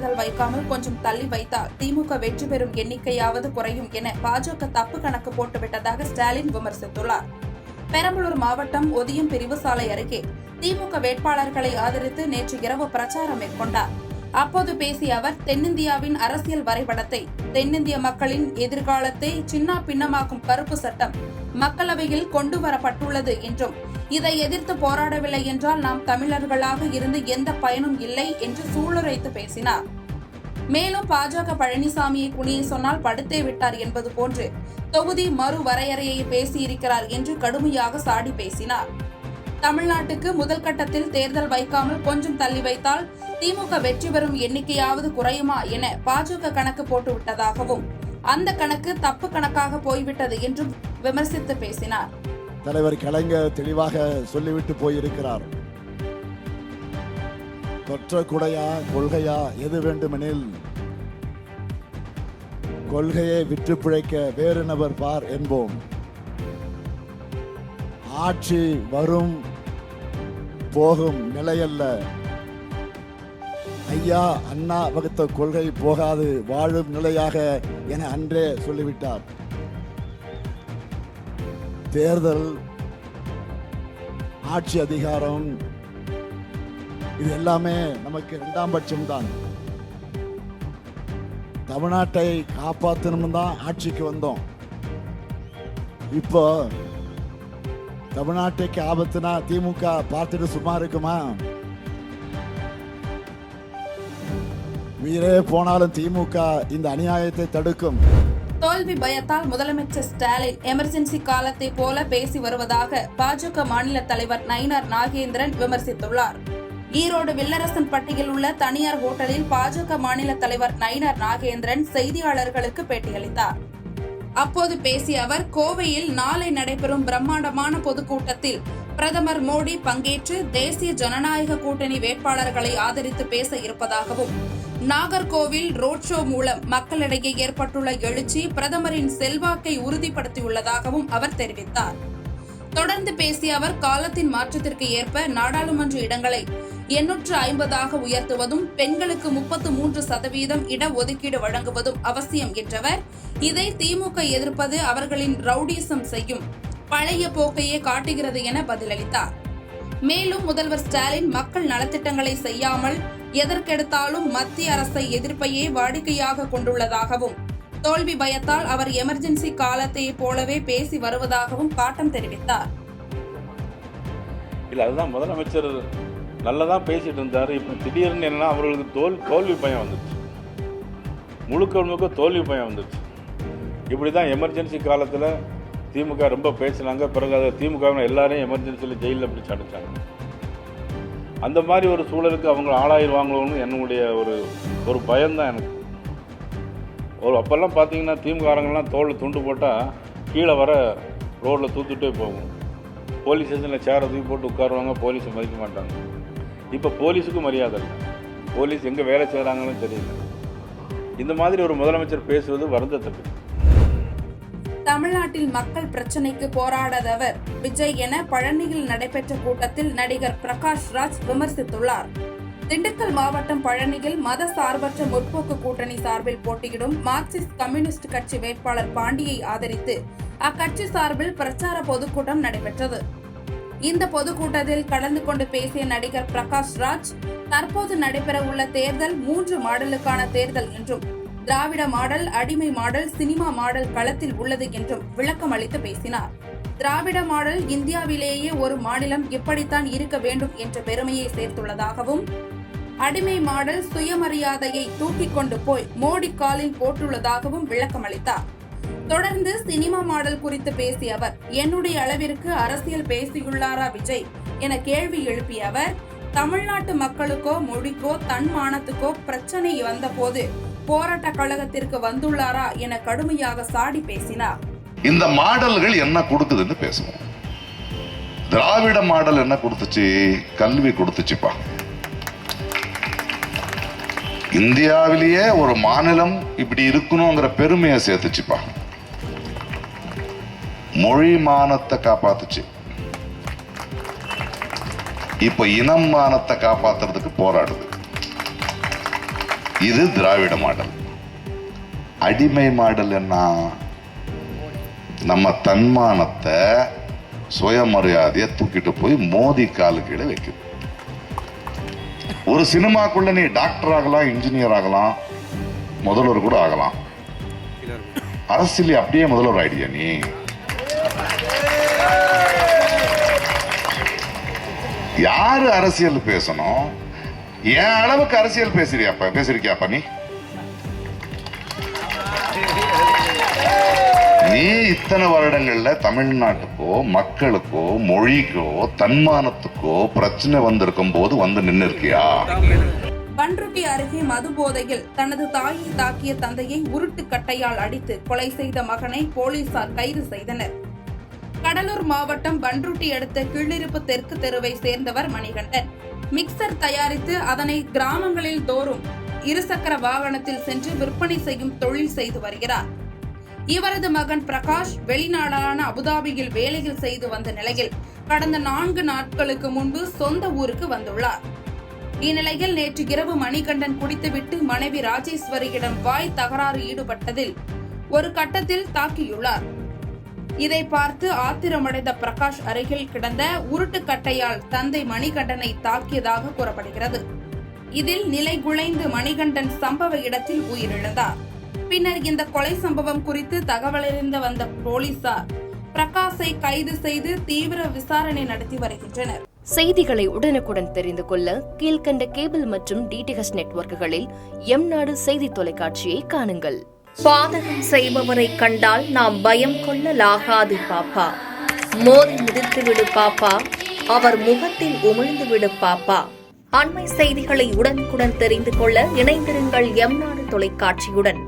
தேர்தல் வைக்காமல் கொஞ்சம் தள்ளி வைத்தால் திமுக வெற்றி பெறும் எண்ணிக்கையாவது குறையும் என பாஜக தப்பு கணக்கு போட்டுவிட்டதாக ஸ்டாலின் விமர்சித்துள்ளார். பெரம்பலூர் மாவட்டம் ஒதியம் பிரிவு சாலை அருகே திமுக வேட்பாளர்களை ஆதரித்து நேற்று இரவு பிரச்சாரம் மேற்கொண்டார். அப்போது பேசிய அவர், தென்னிந்தியாவின் அரசியல் வரைபடத்தை, தென்னிந்திய மக்களின் எதிர்காலத்தை சின்னா பின்னமாக்கும் கருப்பு சட்டம் மக்களவையில் கொண்டு வரப்பட்டுள்ளது என்றும், இதை எதிர்த்து போராடவில்லை என்றால் நாம் தமிழர்களாக இருந்து எந்த பயனும் இல்லை என்று சூளுரைத்து பேசினார். மேலும் பாஜக பழனிசாமியை குனியை சொன்னால் படுத்தே விட்டார் என்பது போன்று தொகுதி மறு வரையறையை பேசியிருக்கிறார் என்று கடுமையாக சாடி பேசினார். தமிழ்நாட்டுக்கு முதல் கட்டத்தில் தேர்தல் வைக்காமல் கொஞ்சம் தள்ளி வைத்தால் திமுக வெற்றி பெறும் எண்ணிக்கையாவது குறையுமா என பாஜக கணக்கு போட்டுவிட்டதாகவும், அந்த கணக்கு தப்பு கணக்காக போய்விட்டது என்றும் விமர்சித்து பேசினார். தலைவர் கலைஞர் தெளிவாக சொல்லிவிட்டு போயிருக்கிறார். தொற்ற குடையா கொள்கையா எது வேண்டுமெனில் கொள்கையை விற்று பிழைக்க வேறு நபர் பார் என்போம். ஆட்சி வரும் போகும் நிலையல்ல. ஐயா அண்ணா வகுத்த கொள்கை போகாது, வாழும் நிலையாக என அன்றே சொல்லிவிட்டார். தேர்தல், ஆட்சி அதிகாரம், இது எல்லாமே நமக்கு இரண்டாம் பட்சம்தான். தமிழ்நாட்டை காப்பாற்றணும் தான் ஆட்சிக்கு வந்தோம். இப்போ தமிழ்நாட்டுக்கு ஆபத்துனா திமுக பார்த்துட்டு சும்மா இருக்குமா? உயிரே போனாலும் திமுக இந்த அநியாயத்தை தடுக்கும். தோல்வி பயத்தால் முதலமைச்சர் ஸ்டாலின் எமர்ஜென்சி காலத்தை போல பேசி வருவதாக பாஜக மாநில தலைவர் நயினார் நாகேந்திரன் விமர்சித்துள்ளார். ஈரோடு வில்லரசன்பட்டியில் உள்ள தனியார் ஹோட்டலில் பாஜக மாநில தலைவர் நயினார் நாகேந்திரன் செய்தியாளர்களுக்கு பேட்டியளித்தார். அப்போது பேசிய அவர், கோவையில் நாளை நடைபெறும் பிரம்மாண்டமான பொதுக்கூட்டத்தில் பிரதமர் மோடி பங்கேற்று தேசிய ஜனநாயக கூட்டணி வேட்பாளர்களை ஆதரித்து பேச இருப்பதாகவும், நாகர்கோவில் ரோட் ஷோ மூலம் மக்களிடையே ஏற்பட்டுள்ள எழுச்சி பிரதமரின் செல்வாக்கை உறுதிப்படுத்தியுள்ளதாகவும் அவர் தெரிவித்தார். தொடர்ந்து பேசிய அவர், காலத்தின் மாற்றத்திற்கு ஏற்ப நாடாளுமன்ற இடங்களை 850 உயர்த்துவதும், பெண்களுக்கு 33% இடஒதுக்கீடு வழங்குவதும் அவசியம் என்றவர், இதை திமுக எதிர்ப்பது அவர்களின் ரவுடிசம் செய்யும் பழைய போக்கையே காட்டுகிறது என பதிலளித்தார். மேலும் முதல்வர் ஸ்டாலின் மக்கள் நலத்திட்டங்களை செய்யாமல் எதற்கெடுத்தாலும் மத்திய அரசை எதிர்ப்பையே வாடிக்கையாக கொண்டுள்ளதாகவும், தோல்வி பயத்தால் அவர் எமர்ஜென்சி காலத்தை போலவே பேசி வருவதாகவும் காட்டம் தெரிவித்தார். இல்ல, அதுதான் முதலமைச்சர் நல்லதான் பேசிட்டு இருந்தாரு. இப்ப திடீர்னு என்ன, அவர்களுக்கு தோல்வி பயம் வந்துச்சு, முழுக்க தோல்வி பயம் வந்துச்சு. இப்படிதான் எமர்ஜென்சி காலத்துல திமுக ரொம்ப பேசினாங்க. பிறகு அதை திமுக எல்லாரையும் எமர்ஜென்சியில் ஜெயிலில் பிடிச்சி அடைச்சாங்க. அந்த மாதிரி ஒரு சூழலுக்கு அவங்க ஆளாயிருவாங்களோன்னு என்னுடைய ஒரு பயம்தான் எனக்கு. அப்போல்லாம் பார்த்தீங்கன்னா திமுககாரங்கள்லாம் தோளில் துண்டு போட்டால் கீழே வர ரோட்டில் தூத்துட்டே போகும். போலீஸ் ஸ்டேஷனில் சேரை தூக்கி போட்டு உட்காருவாங்க, போலீஸை மதிக்க மாட்டாங்க. இப்போ போலீஸுக்கும் மரியாதை இல்லை, போலீஸ் எங்கே வேலை செய்கிறாங்கன்னு தெரியல. இந்த மாதிரி ஒரு முதலமைச்சர் பேசுவது வருந்தத்தக்கது. தமிழ்நாட்டில் மக்கள் பிரச்சினைக்கு போராடாதவர் விஜய் என பழனியில் நடைபெற்ற கூட்டத்தில் நடிகர் பிரகாஷ் ராஜ் விமர்சித்துள்ளார். திண்டுக்கல் மாவட்டம் பழனியில் மத சார்பற்ற முற்போக்கு கூட்டணி சார்பில் போட்டியிடும் மார்க்சிஸ்ட் கம்யூனிஸ்ட் கட்சி வேட்பாளர் பாண்டியை ஆதரித்து அக்கட்சி சார்பில் பிரச்சார பொதுக்கூட்டம் நடைபெற்றது. இந்த பொதுக்கூட்டத்தில் கலந்து கொண்டு பேசிய நடிகர் பிரகாஷ் ராஜ், தற்போது நடைபெற உள்ள தேர்தல் 3 மாடலுக்கான தேர்தல் என்றும், திராவிட மாடல், அடிமை மாடல், சினிமா மாடல் களத்தில் உள்ளது என்றும் விளக்கம் அளித்து பேசினார். திராவிட மாடல் இந்தியாவிலேயே ஒரு மாநிலம் இப்படித்தான் இருக்க வேண்டும் என்ற பெருமையை சேர்த்துள்ளதாகவும், அடிமை மாடல் சுயமரியாதையை தூக்கிக் கொண்டு போய் மோடி காலில் போட்டுள்ளதாகவும் விளக்கம் அளித்தார். தொடர்ந்து சினிமா மாடல் குறித்து பேசிய அவர், என்னுடைய அளவிற்கு அரசியல் பேசியுள்ளாரா விஜய் என கேள்வி எழுப்பிய அவர், தமிழ்நாட்டு மக்களுக்கோ மொழிக்கோ தன்மானத்துக்கோ பிரச்சனை வந்த போது போராட்ட கழகத்திற்கு வந்துள்ளாரா என கடுமையாக சாடி பேசினார். இந்த மாடல்கள் என்ன கொடுக்குதுன்னு பேசுவோம். திராவிட மாடல் என்ன கொடுத்துச்சு? கல்வி கொடுத்துச்சுப்பா. இந்தியாவிலேயே ஒரு மாநிலம் இப்படி இருக்கணுங்கிற பெருமையை சேர்த்துச்சுப்பா. மொழி மானத்தை காப்பாத்துச்சு. இப்ப இனம் மானத்தை காப்பாத்துறதுக்கு போராடுது. இது திராவிட மாடல். அடிமை மாடல் என்ன? நம்ம தன்மானத்தை, சுயமரியாதையை தூக்கிட்டு போய் மோதி காலு கீழே வைக்குது. ஒரு சினிமாக்குள்ள நீ டாக்டர் ஆகலாம், இன்ஜினியர் ஆகலாம், முதல்வர் கூட ஆகலாம். அரசியல் அப்படியே முதல்வர் ஆயிடுயா நீ. யாரு அரசியல் பேசணும்? என் அளவுக்கு அரசியல் பேசிருக்கியாப்பா நீ? நீ இத்தனை வருடங்கள்ல தமிழ்நாட்டுக்கோ, மக்களுக்கோ, மொழிக்கோ, தன்மானத்துக்கோ பிரச்சனை வந்திருக்கும் போது வந்து நின்று இருக்கியா? பண்ருட்டி அருகே மது போதையில் தனது தாயை தாக்கிய தந்தையை உருட்டு கட்டையால் அடித்து கொலை செய்த மகனை போலீசார் கைது செய்தனர். கடலூர் மாவட்டம் பண்ருட்டி அடுத்த கீழிருப்பு தெற்கு தெருவை சேர்ந்தவர் மணிகண்டன். மிக்சர் தயாரித்து அதனை கிராமங்களில் தோறும் இருசக்கர வாகனத்தில் சென்று விற்பனை செய்யும் தொழில் செய்து வருகிறார். இவரது மகன் பிரகாஷ் வெளிநாடான அபுதாபியில் வேலையில் செய்து வந்த நிலையில் கடந்த 4 நாட்களுக்கு முன்பு சொந்த ஊருக்கு வந்துள்ளார். இந்நிலையில் நேற்று இரவு மணிகண்டன் குடித்துவிட்டு மனைவி ராஜேஸ்வரியிடம் வாய் தகராறு ஈடுபட்டதில் ஒரு கட்டத்தில் தாக்கியுள்ளார். இதை பார்த்து ஆத்திரமடைந்த பிரகாஷ் அருகில் கிடந்த உருட்டுக்கட்டையால் தந்தை மணிகண்டனை தாக்கியதாக கூறப்படுகிறது. இதில் நிலை குலைந்து மணிகண்டன் சம்பவ இடத்தில் உயிரிழந்தார். பின்னர் இந்த கொலை சம்பவம் குறித்து தகவலறிந்து வந்த போலீசார் பிரகாஷை கைது செய்து தீவிர விசாரணை நடத்தி வருகின்றனர். செய்திகளை உடனுக்குடன் தெரிந்து கொள்ள கீழ்கண்ட கேபிள் மற்றும் டிடிஎச் நெட்வொர்க்குகளில் எம்நாடு செய்தி தொலைக்காட்சியை காணுங்கள். பாதகம் செய்பவரை கண்டால் நாம் பயம் கொள்ளலாகாது பாப்பா. மோதி மிதித்துவிடு பாப்பா, அவர் முகத்தில் உமிழ்ந்துவிடு பாப்பா. அண்மை செய்திகளை உடனுக்குடன் தெரிந்து கொள்ள இணைந்திருங்கள் எம்நாடு தொலைக்காட்சியுடன்.